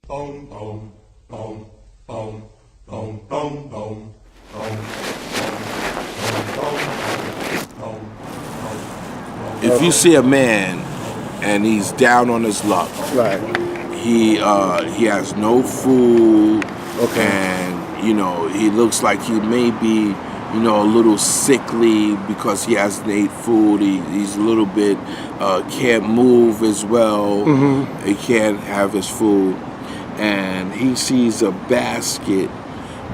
Boom, boom, boom, boom, boom, boom, boom, boom. If you see a man and he's down on his luck, Right. he has no food, Okay. and he looks like he may be a little sickly because he hasn't ate food. He's a little bit can't move as well. Mm-hmm. He can't have his food, and he sees a basket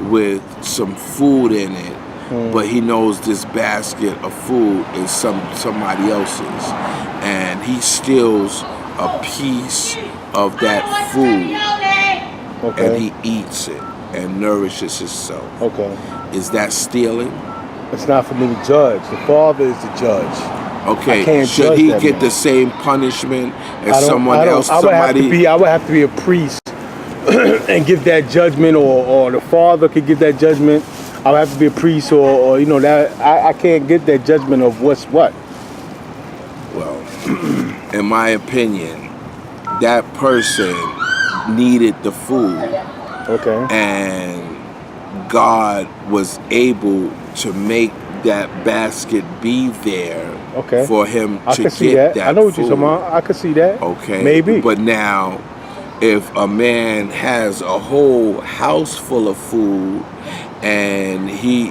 with some food in it. But he knows this basket of food is somebody else's, and he steals a piece of that food, Okay. and he eats it and nourishes himself. Okay. Is that stealing? It's not for me to judge. The Father is the judge. Okay. I can't Should judge he that get man. the same punishment as someone else? I would have to be a priest and give that judgment, or the Father could give that judgment. I would have to be a priest, or that I can't get that judgment of what's what. Well, in my opinion, that person needed the food, Okay. and God was able to make that basket be there Okay. for him I to can see get that. I know what food. you're talking about. I can see that. Okay. Maybe. But now, if a man has a whole house full of food, and he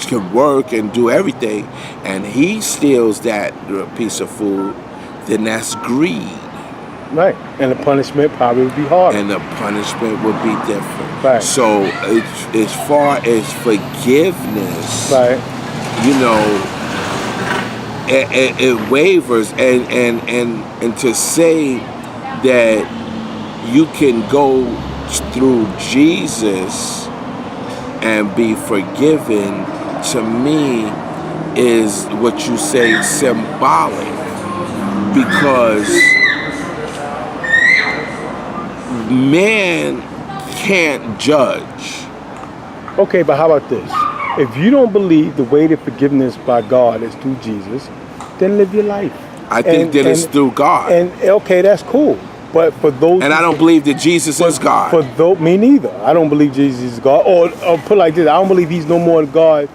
can work and do everything, and he steals that piece of food, then that's greed. Right. And the punishment probably would be harder. And the punishment would be different. Right. So as far as forgiveness, Right. it wavers, and to say that you can go through Jesus and be forgiven, to me, is what you say symbolic, because man can't judge. Okay, but how about this? If you don't believe the way to forgiveness by God is through Jesus, then live your life. I think that it's through God. And okay, that's cool. But for those, And I don't believe that Jesus is God. For those, me neither. I don't believe Jesus is God. Or put it like this: I don't believe He's no more God.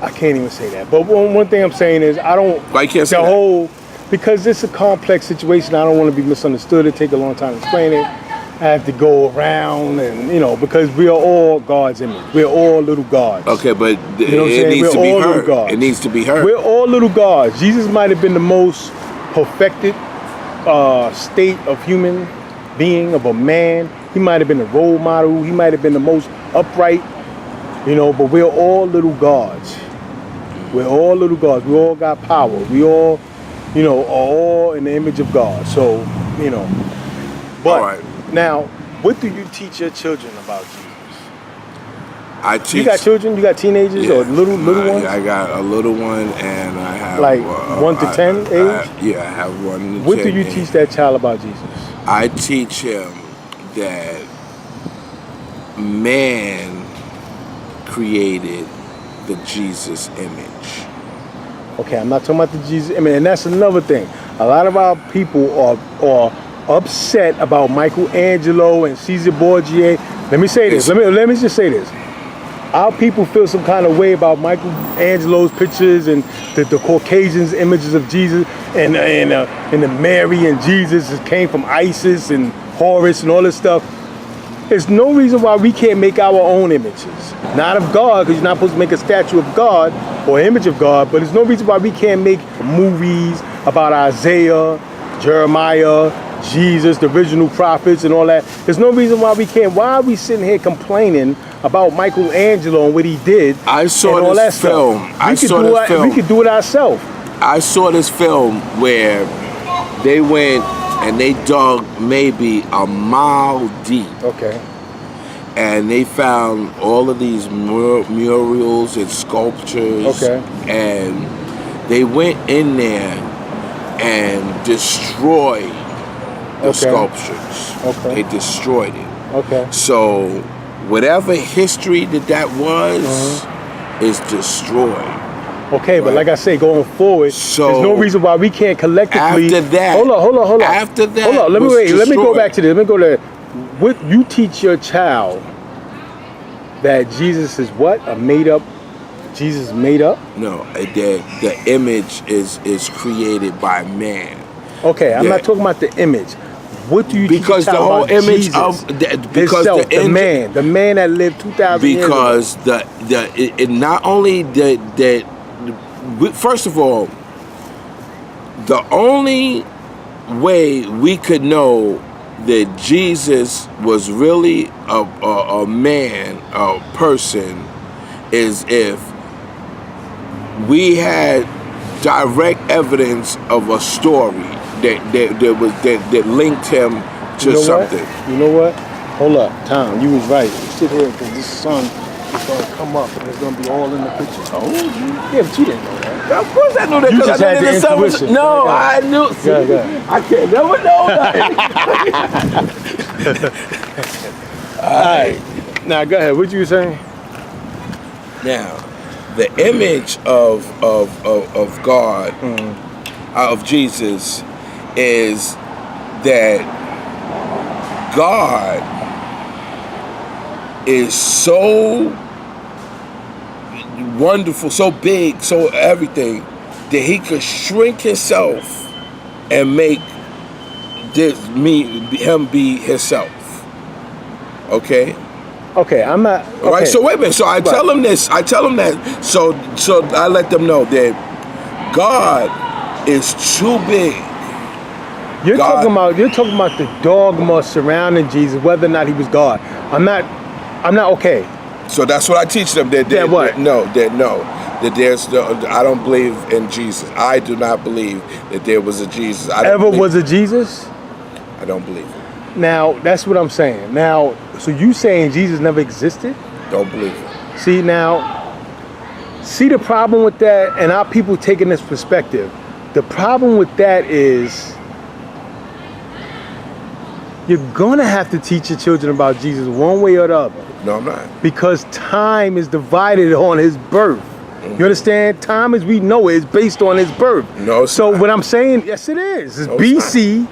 I can't even say that. But one thing I'm saying is, I don't. Why you can't say that? whole, because it's a complex situation. I don't want to be misunderstood. It take a long time to explain it. I have to go around, and because we are all God's image. We're all little gods. Okay, but it needs to be heard. It needs to be heard. We're all little gods. Jesus might have been the most perfected state of human being, of a man. He might have been a role model. He might have been the most upright, but we're all little gods. We're all little gods. We all got power. We all, are all in the image of God. So, But all right. Now, what do you teach your children about Jesus? I teach. You got children? You got teenagers or little ones? I got a little one, and I have Like 1 to 10 age? I have 1 to 10. What do you teach that child about Jesus? I teach him that man created the Jesus image. Okay, I'm not talking about the Jesus image, and that's another thing. A lot of our people are upset about Michelangelo and Cesare Borgia. Let me say this. Let me just say this. Our people feel some kind of way about Michelangelo's pictures and the Caucasians' images of Jesus, and the Mary and Jesus came from Isis and Horus and all this stuff. There's no reason why we can't make our own images. Not of God, because you're not supposed to make a statue of God or image of God, but there's no reason why we can't make movies about Isaiah, Jeremiah, Jesus, the original prophets and all that. There's no reason why we can't. Why are we sitting here complaining about Michelangelo and what he did? I saw and all this that film. Stuff. We could do it ourselves. I saw this film where they went and they dug maybe a mile deep. Okay. And they found all of these murals and sculptures. Okay. And they went in there and destroyed the sculptures. Okay. They destroyed it. Okay. So whatever history that was is destroyed. Okay, but Right. like I say, going forward, So, there's no reason why we can't collectively. after that- hold on. after that hold on. Let me was wait. Let me go destroyed. back to this. Let me go to what you teach your child that Jesus is what a made up. Jesus made up. No, the image is created by man. Okay, I'm Yeah. not talking about the image. What do you Because teach your the child whole about image Jesus of because himself, the man that lived 2,000 years ago? because it not only that first of all, the only way we could know that Jesus was really a man, a person, is if we had direct evidence of a story that linked him to You know something. What? You know what? Hold up, Tom. You was right. Sit here because this sun is gonna come up and it's gonna be all in the picture. Oh, Yeah, but you didn't know that. of course I knew that. You 'Cause just I had knew the the sun was- intuition. No, Go I ahead. knew. See, Go ahead. I can't never know that. All right. Now go ahead. What you were saying? Now, the image of God, of Jesus, is that God is so wonderful, so big, so everything, that he could shrink himself and make him be himself. Okay? Okay, I'm not. Okay. All right, so wait a minute. So I tell them this. I tell them that. So I let them know that God is too big. You're God- talking about the dogma surrounding Jesus, whether or not he was God. I'm not okay. So that's what I teach them. That what? That there's I don't believe in Jesus. I do not believe that there was a Jesus. I don't Ever believe- was a Jesus? I don't believe it. Now that's what I'm saying. Now, so you saying Jesus never existed? Don't believe it. See the problem with that, and our people taking this perspective. The problem with that is you're gonna have to teach your children about Jesus one way or the other, No, I'm not. because time is divided on his birth. You understand? Time as we know it is based on his birth. No, it's so not. what I'm saying, yes, it is. It's No, it's BC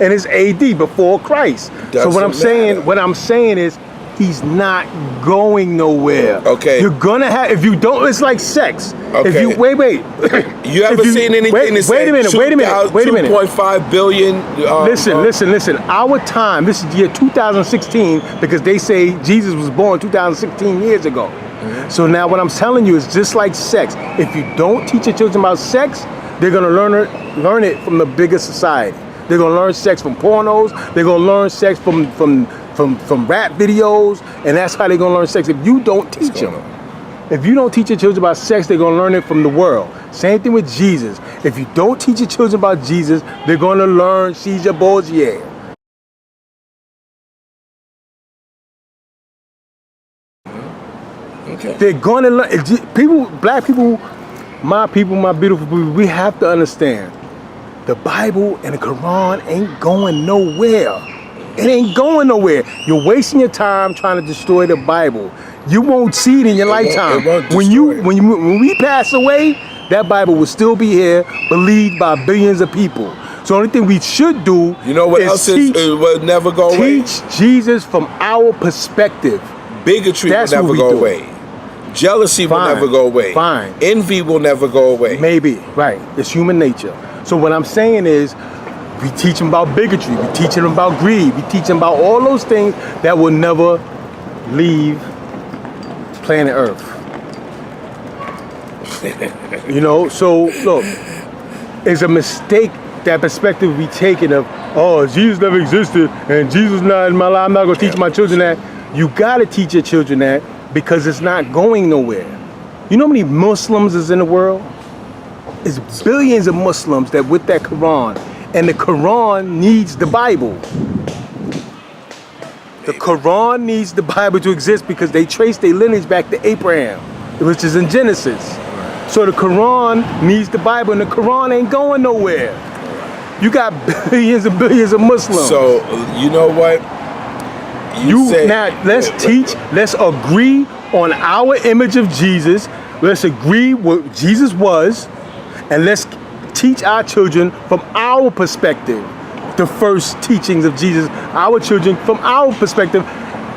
and it's AD, before Christ. So what I'm Doesn't matter. saying is he's not going nowhere. Okay. You're gonna have, if you don't, it's like sex. If Okay. you wait. You ever seen anything wait, that wait a minute, wait a minute. 2.5 billion? Listen. Our time, this is the year 2016, because they say Jesus was born 2016 years ago. Mm-hmm. So now what I'm telling you is just like sex. If you don't teach your children about sex, they're gonna learn it from the bigger society. They're gonna learn sex from pornos. They're gonna learn sex from rap videos, and that's how they're gonna learn sex. If you don't teach them. If you don't teach your children about sex, they're going to learn it from the world. Same thing with Jesus. If you don't teach your children about Jesus, they're going to learn Cesare Borgia. Okay. They're going to learn. Black people, my beautiful people, we have to understand the Bible and the Quran ain't going nowhere. It ain't going nowhere. You're wasting your time trying to destroy the Bible. You won't see it in your lifetime. won't When destroy it. when we pass away, that Bible will still be here, believed by billions of people. So the only thing we should do, You know what else will never go away? teach Jesus from our perspective. Bigotry That's will what never we go do. away. Jealousy will Fine. never go away. Fine. Envy will never go away. Maybe, right. It's human nature. So what I'm saying is, we teach them about bigotry, we teach them about greed, we teach them about all those things that will never leave planet Earth. So look, it's a mistake that perspective we taking of, oh, Jesus never existed and Jesus not in my life, I'm not gonna teach my children that. You gotta teach your children that, because it's not going nowhere. You know how many Muslims is in the world? It's billions of Muslims that with that Quran, and the Quran needs the Bible. The Quran needs the Bible to exist because they trace their lineage back to Abraham, which is in Genesis. So the Quran needs the Bible, and the Quran ain't going nowhere. You got billions and billions of Muslims. So you know what? Let's agree on our image of Jesus. Let's agree what Jesus was, and let's teach our children from our perspective the first teachings of Jesus, our children from our perspective.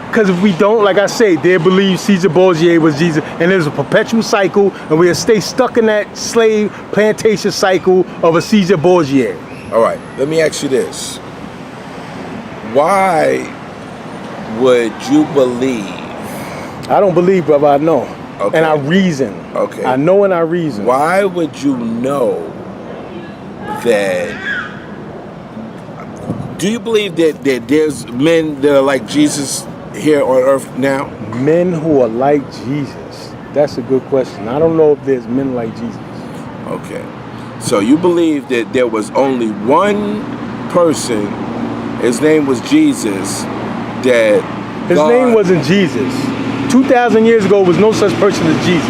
Because if we don't, like I say, they believe Cesare Borgia was Jesus, and there's a perpetual cycle, and we'll stay stuck in that slave plantation cycle of a Cesare Borgia. All right, let me ask you this. Why would you believe? I don't believe, brother, I know. Okay. And I reason. Okay. I know and I reason. Why would you know that? Do you believe that there's men that are like Jesus here on earth now? Men who are like Jesus. That's a good question. I don't know if there's men like Jesus. Okay. So you believe that there was only one person, his name was Jesus, that His name wasn't Jesus. 2,000 years ago was no such person as Jesus.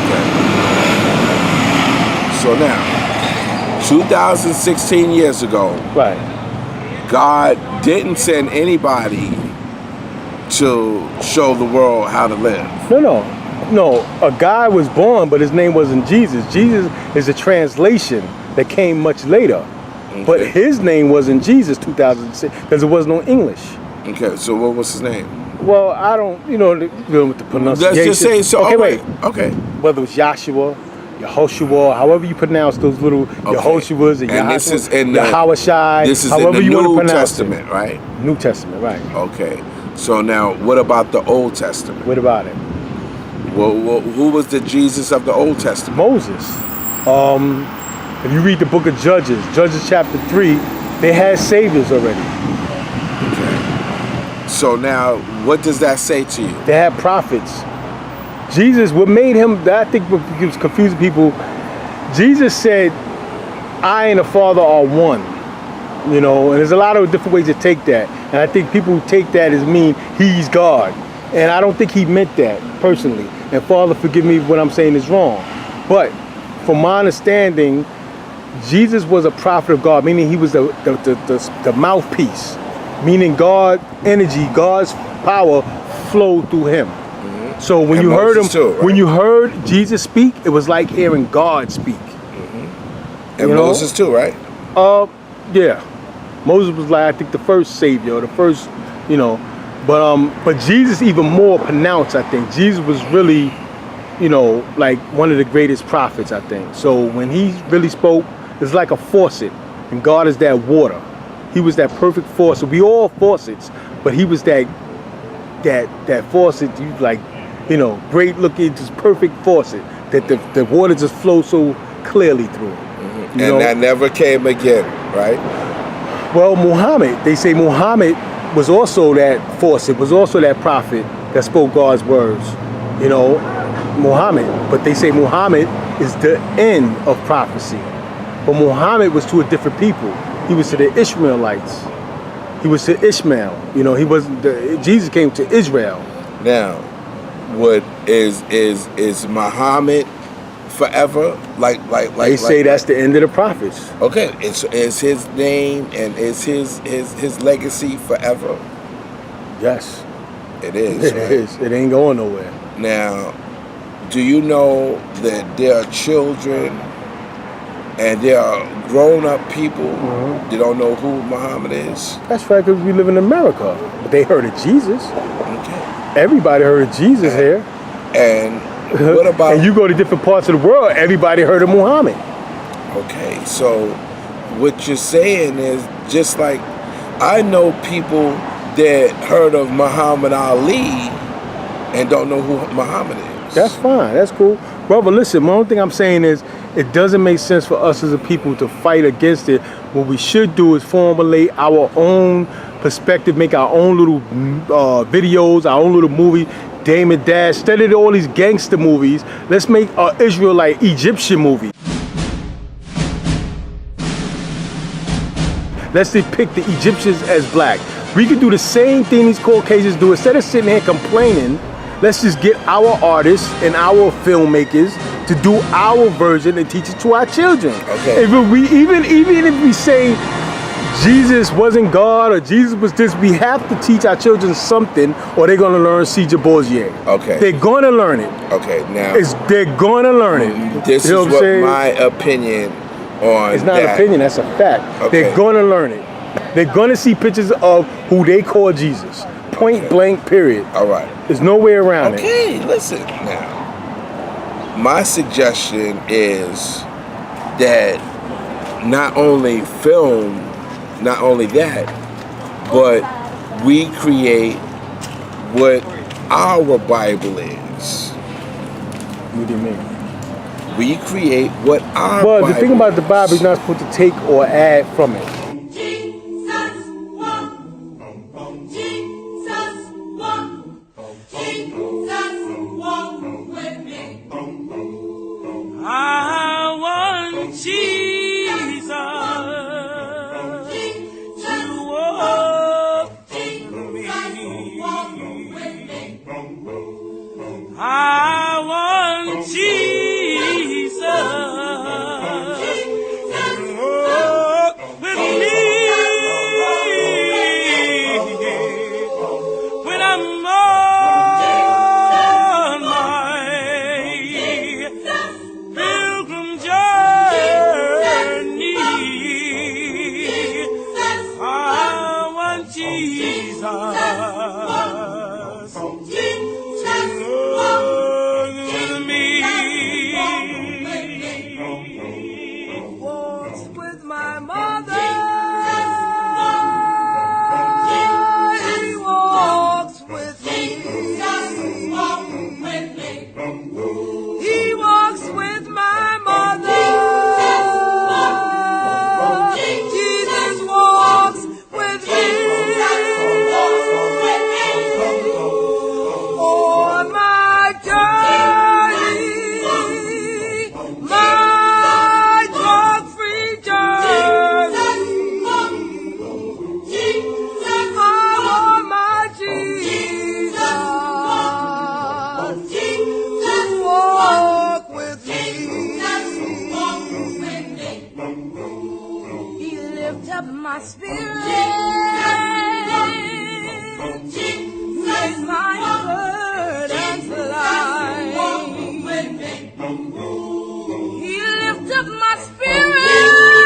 Okay. So now, 2016 years ago, Right. God didn't send anybody to show the world how to live. No, a guy was born, but his name wasn't Jesus. Jesus is a translation that came much later. Okay. But his name wasn't Jesus 2006 because there was no English. Okay, so what was his name? Well, I don't, with the pronunciation. Let's just say so. Okay, wait. wait. Okay. Whether it was Yashua, Yehoshua, however you pronounce those little Yehoshuas and this is in Yahawashai, this is however in the you want to New pronounce Testament, it. right? New Testament, right. Okay. So now, what about the Old Testament? What about it? Well, who was the Jesus of the Old Testament? Moses. If you read the book of Judges chapter 3, they had saviors already. Okay. So now, what does that say to you? They had prophets. Jesus, what made him, I think what was confusing people, Jesus said, I and the Father are one. And there's a lot of different ways to take that. And I think people take that as mean he's God. And I don't think he meant that personally. And Father, forgive me if what I'm saying is wrong. But from my understanding, Jesus was a prophet of God, meaning he was the mouthpiece, meaning God energy, God's power flowed through him. Mm-hmm. So when you heard him, too, right? when you heard Jesus speak, it was like hearing God speak. Mm-hmm. And Moses too, right? Yeah. Moses was like, I think, the first savior, the first, but Jesus even more pronounced, I think. Jesus was really, like one of the greatest prophets, I think. So when he really spoke, it's like a faucet, and God is that water. He was that perfect faucet. We all faucets, but he was that faucet. You like, great looking, just perfect faucet that the water just flows so clearly through. Mm-hmm. And that never came again, right? Well, Muhammad, they say Muhammad was also that faucet, was also that prophet that spoke God's words. Muhammad, but they say Muhammad is the end of prophecy. But Muhammad was to a different people. He was to the Ishmaelites. He was to Ishmael. He wasn't. Jesus came to Israel. Now, what is Muhammad forever? Like they say that's the end of the prophets. Okay, is his name and is his legacy forever? Yes, it is. It right? is. It ain't going nowhere. Now, do you know that there are children and there are grown-up people that don't know who Muhammad is? That's right, because we live in America. But they heard of Jesus. Okay. Everybody heard of Jesus here. And what about... And you go to different parts of the world, everybody heard of Muhammad. Okay, so what you're saying is just like I know people that heard of Muhammad Ali and don't know who Muhammad is. That's fine. That's cool. Brother, listen, my only thing I'm saying is it doesn't make sense for us as a people to fight against it. What we should do is formulate our own perspective, make our own little videos, our own little movie. Damon Dash, instead of all these gangster movies, let's make an Israelite Egyptian movie. Let's depict the Egyptians as black. We could do the same thing these Caucasians do. Instead of sitting here complaining, let's just get our artists and our filmmakers to do our version and teach it to our children. Okay. If we even if we say Jesus wasn't God or Jesus was this. We have to teach our children something or they're going to learn Cesare Borgia. Okay. They're going to learn it. Okay, now. They're going to learn it. This is what my opinion on It's not that. an opinion, that's a fact. Okay. They're going to learn it. They're going to see pictures of who they call Jesus. Point blank, period. All right. There's no way around it. Okay, listen now. My suggestion is that not only that, but we create what our Bible is. What do you mean? We create what our But Bible the thing about the is. Bible, you're not supposed to take or add from it. My spirit makes my burdens light. He lifts up my spirit, make my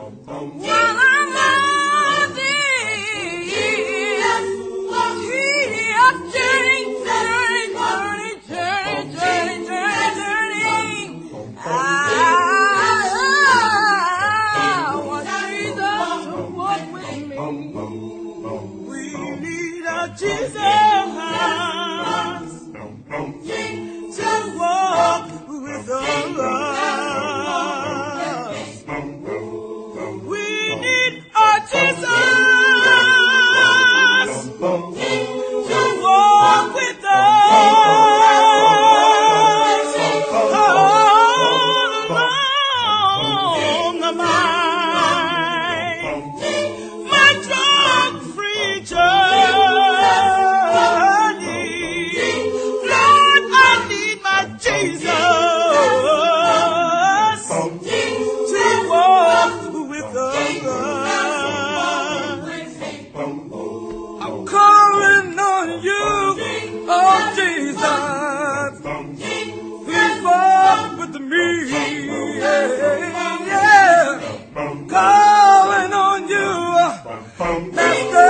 burdens light. While I'm on Jesus to walk with us. We need our Jesus to walk with us all along the my drug-free journey. Lord, I need my Jesus to walk with us. I'm calling on you, oh Jesus. Please walk with me. Yeah. Calling on you, Master.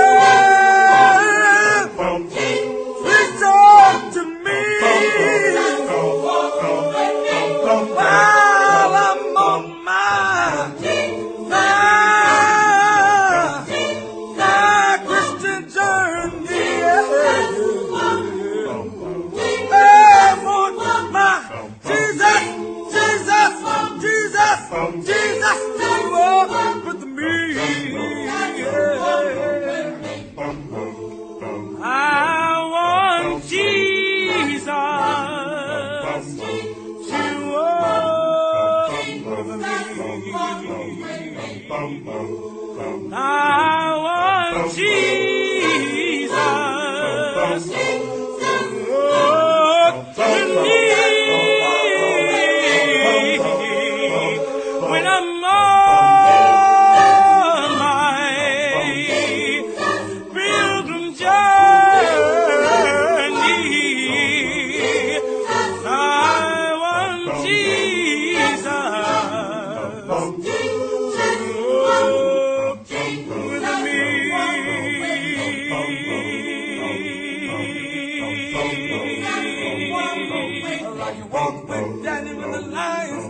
Please talk to me while I'm on my Christian journey. I want my Jesus to walk with me. I want Jesus to walk with me. I want Jesus like you walk with Danny when the lions